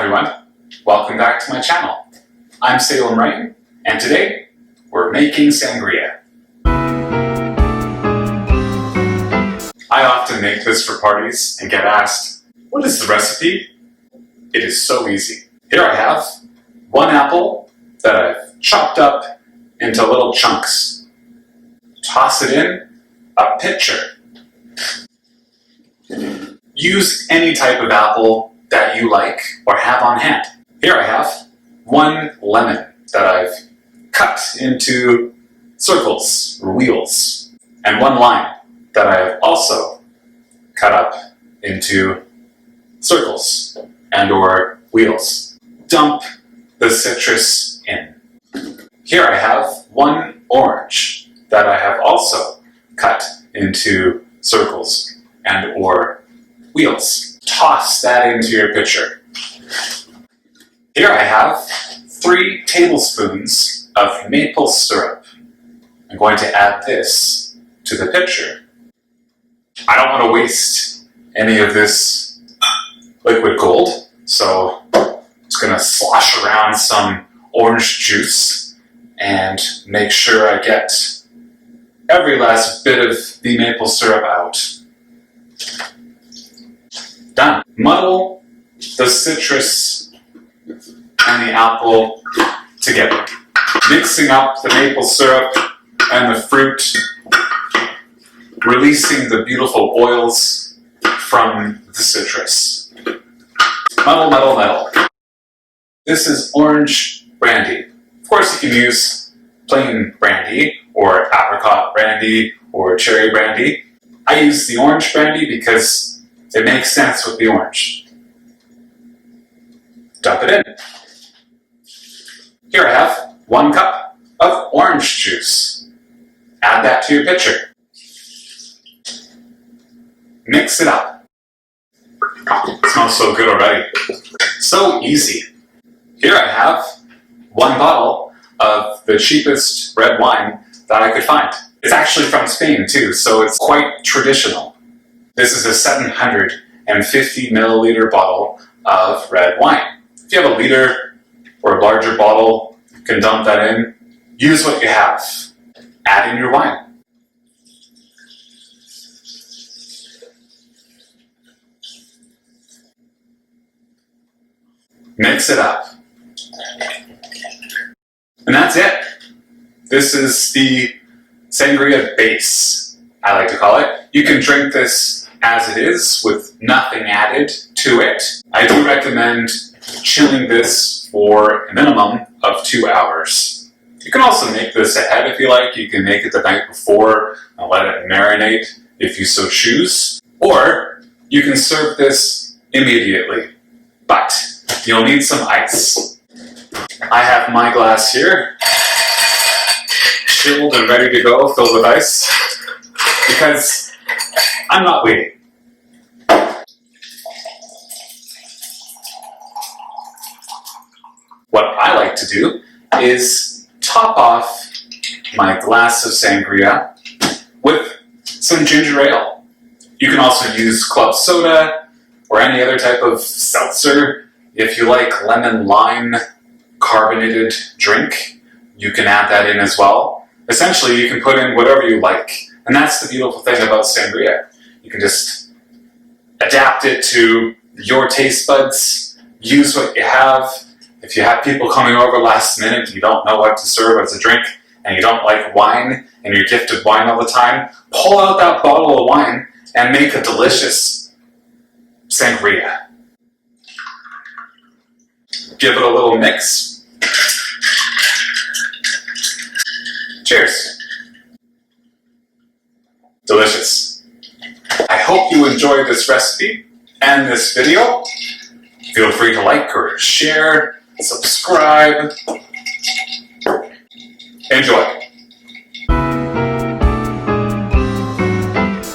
everyone, welcome back to my channel. I'm Saylem, and today we're making sangria. I often make this for parties and get asked, what is the recipe? It is so easy. Here I have one apple that I've chopped up into little chunks. Toss it in a pitcher. Use any type of apple that you like or have on hand. Here I have one lemon that I've cut into circles or wheels, and one lime that I have also cut up into circles and or wheels. Dump the citrus in. Here I have one orange that I have also cut into circles and or wheels. Toss that into your pitcher. Here I have 3 tablespoons of maple syrup. I'm going to add this to the pitcher. I don't want to waste any of this liquid gold, so I'm just going to slosh around some orange juice and make sure I get every last bit of the maple syrup out. Done. Muddle the citrus and the apple together, mixing up the maple syrup and the fruit, releasing the beautiful oils from the citrus. Muddle, muddle, muddle. This is orange brandy. Of course, you can use plain brandy or apricot brandy or cherry brandy. I use the orange brandy because it makes sense with the orange. Dump it in. Here I have 1 cup of orange juice. Add that to your pitcher. Mix it up. It smells so good already. So easy. Here I have 1 bottle of the cheapest red wine that I could find. It's actually from Spain too, so it's quite traditional. This is a 750 milliliter bottle of red wine. If you have a liter or a larger bottle, you can dump that in. Use what you have. Add in your wine. Mix it up. And that's it. This is the sangria base, I like to call it. You can drink this as it is with nothing added to it. I do recommend chilling this for a minimum of 2 hours. You can also make this ahead if you like. You can make it the night before and let it marinate if you so choose. Or you can serve this immediately, but you'll need some ice. I have my glass here, chilled and ready to go, filled with ice, because I'm not waiting. What I like to do is top off my glass of sangria with some ginger ale. You can also use club soda or any other type of seltzer. If you like lemon lime carbonated drink, you can add that in as well. Essentially, you can put in whatever you like. And that's the beautiful thing about sangria. You can just adapt it to your taste buds, use what you have. If you have people coming over last minute, you don't know what to serve as a drink, and you don't like wine, and you're gifted wine all the time, pull out that bottle of wine and make a delicious sangria. Give it a little mix. Cheers. Delicious. I hope you enjoyed this recipe and this video. Feel free to like or share, subscribe. Enjoy.